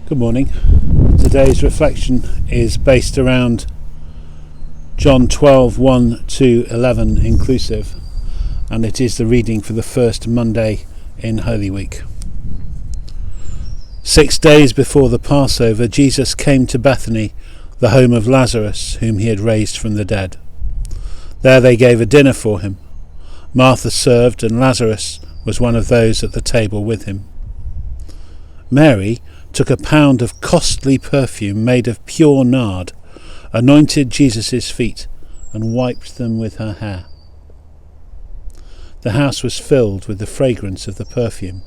Good morning. Today's reflection is based around John 12:1 to 11 inclusive, and it is the reading for the first Monday in Holy Week. 6 days before the Passover, Jesus came to Bethany, the home of Lazarus, whom he had raised from the dead. There they gave a dinner for him. Martha served, and Lazarus was one of those at the table with him. Mary took a pound of costly perfume made of pure nard, anointed Jesus' feet, and wiped them with her hair. The house was filled with the fragrance of the perfume.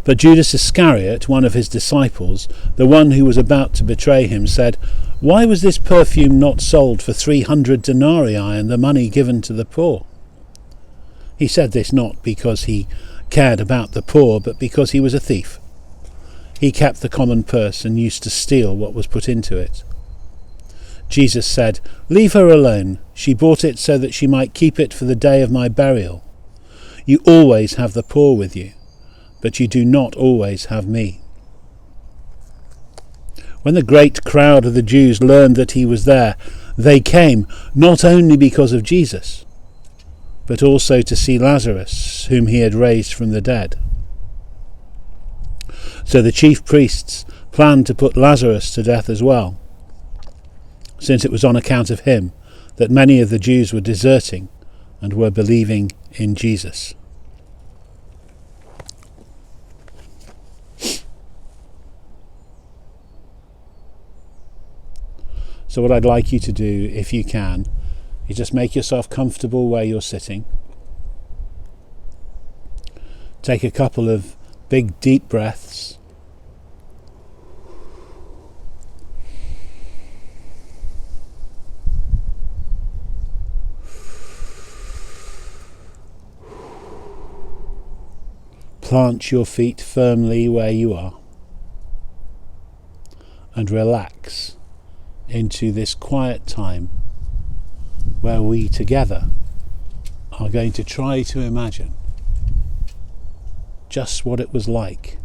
But Judas Iscariot, one of his disciples, the one who was about to betray him, said, "Why was this perfume not sold for 300 denarii and the money given to the poor?" He said this not because he cared about the poor, but because he was a thief. He kept the common purse and used to steal what was put into it. Jesus said, "Leave her alone. She bought it so that she might keep it for the day of my burial. You always have the poor with you, but you do not always have me." When the great crowd of the Jews learned that he was there, they came not only because of Jesus, but also to see Lazarus, whom he had raised from the dead. So the chief priests planned to put Lazarus to death as well, since it was on account of him that many of the Jews were deserting and were believing in Jesus. So what I'd like you to do, if you can, is just make yourself comfortable where you're sitting. Take a couple of big deep breaths. Plant your feet firmly where you are and relax into this quiet time where we together are going to try to imagine just what it was like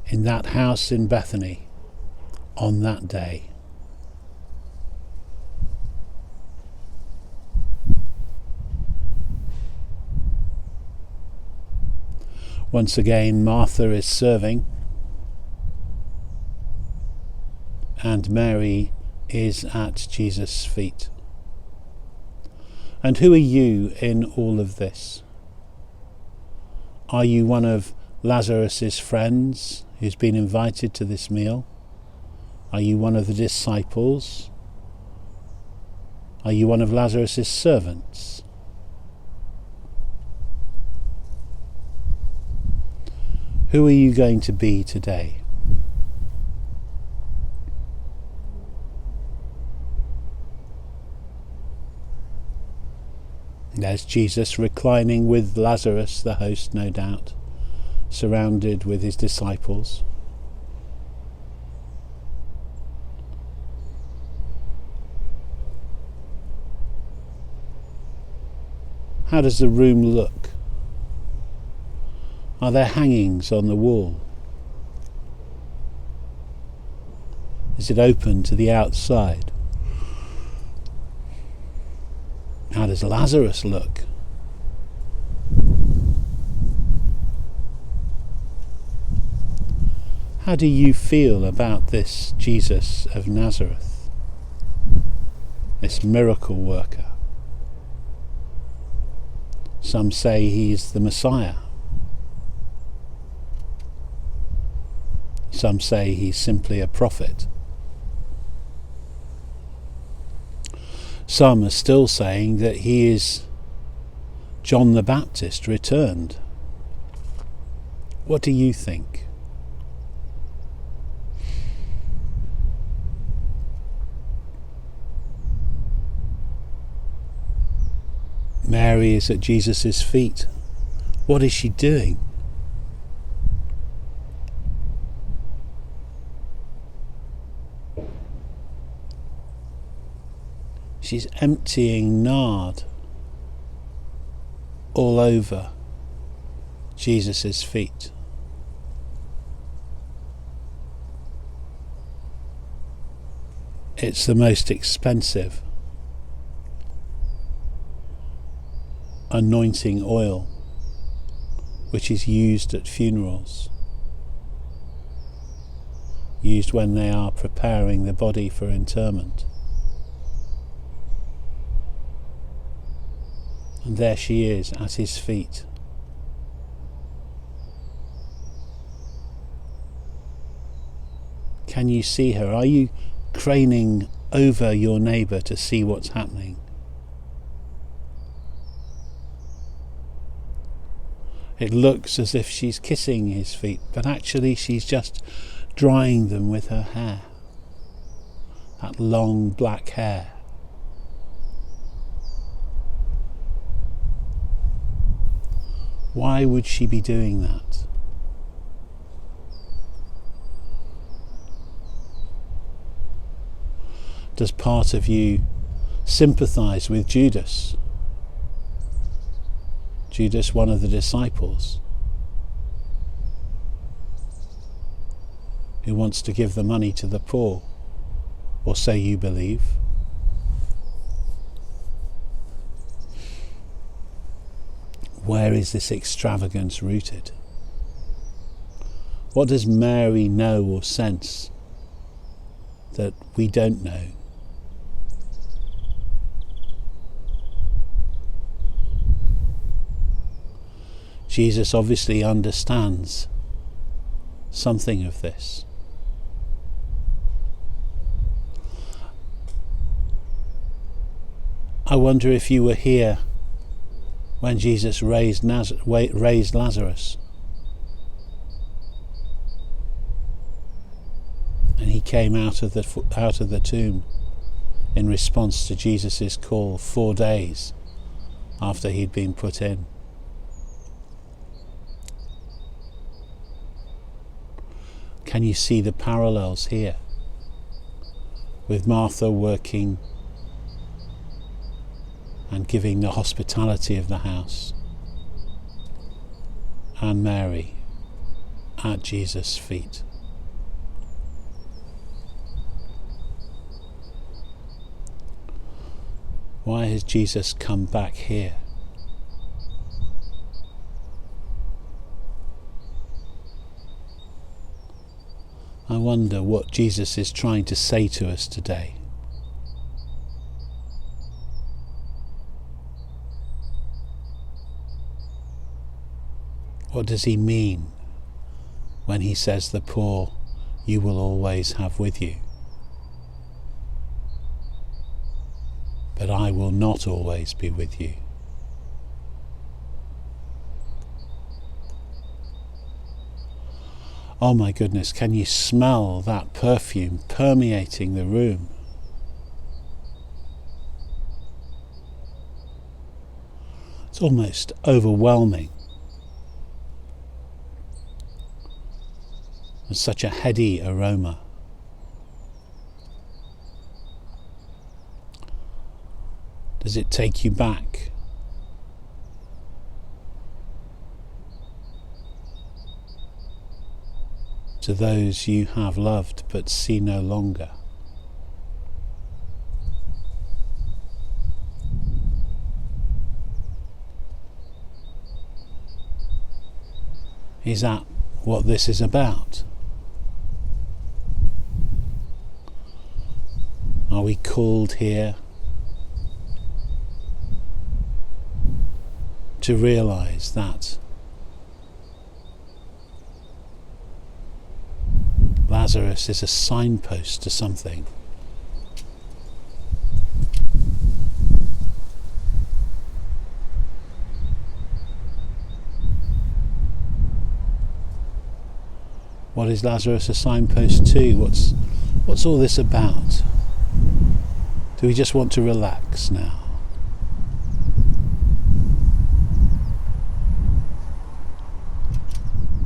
in that house in Bethany on that day. Once again, Martha is serving, and Mary is at Jesus' feet. And who are you in all of this? Are you one of Lazarus' friends who's been invited to this meal? Are you one of the disciples? Are you one of Lazarus' servants? Who are you going to be today? There's Jesus reclining with Lazarus, the host, no doubt, surrounded with his disciples. How does the room look? Are there hangings on the wall? Is it open to the outside? How does Lazarus look? How do you feel about this Jesus of Nazareth, this miracle worker? Some say he's the Messiah. Some say he's simply a prophet. Some are still saying that he is John the Baptist returned. What do you think? Mary is at Jesus' feet. What is she doing? She's emptying nard all over Jesus' feet. It's the most expensive anointing oil, which is used at funerals, used when they are preparing the body for interment. And there she is at his feet. Can you see her? Are you craning over your neighbour to see what's happening? It looks as if she's kissing his feet, but actually she's just drying them with her hair. That long black hair. Why would she be doing that? Does part of you sympathise with Judas? Judas, one of the disciples, who wants to give the money to the poor, or so you believe. Where is this extravagance rooted? What does Mary know or sense that we don't know? Jesus obviously understands something of this. I wonder if you were here when Jesus raised Lazarus, and he came out of the tomb in response to Jesus' call 4 days after he'd been put in. Can you see the parallels here with Martha working and giving the hospitality of the house, and Mary at Jesus' feet? Why has Jesus come back here? I wonder what Jesus is trying to say to us today. What does he mean when he says the poor you will always have with you, but I will not always be with you? Oh my goodness, can you smell that perfume permeating the room? It's almost overwhelming. It's such a heady aroma. Does it take you back? To those you have loved but see no longer? Is that what this is about? Are we called here to realise that Lazarus is a signpost to something? What is Lazarus a signpost to? What's all this about? Do we just want to relax now?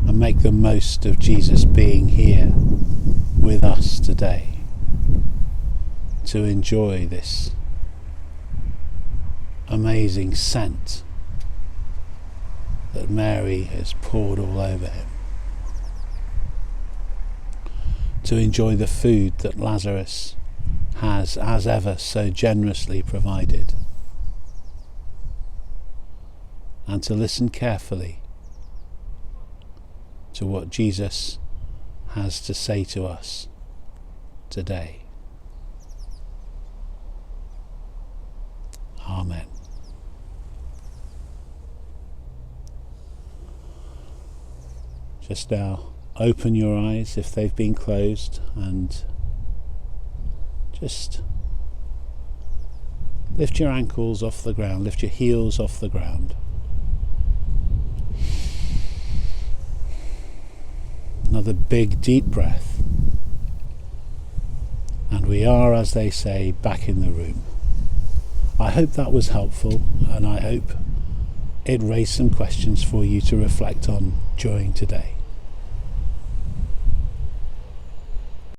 And make the most of Jesus being here with us today to enjoy this amazing scent that Mary has poured all over him, to enjoy the food that Lazarus has, as ever, so generously provided, and to listen carefully to what Jesus has to say to us today. Amen. Just now, open your eyes if they've been closed, and just lift your ankles off the ground, lift your heels off the ground. Another big deep breath, and we are, as they say, back in the room. I hope that was helpful, and I hope it raised some questions for you to reflect on during today.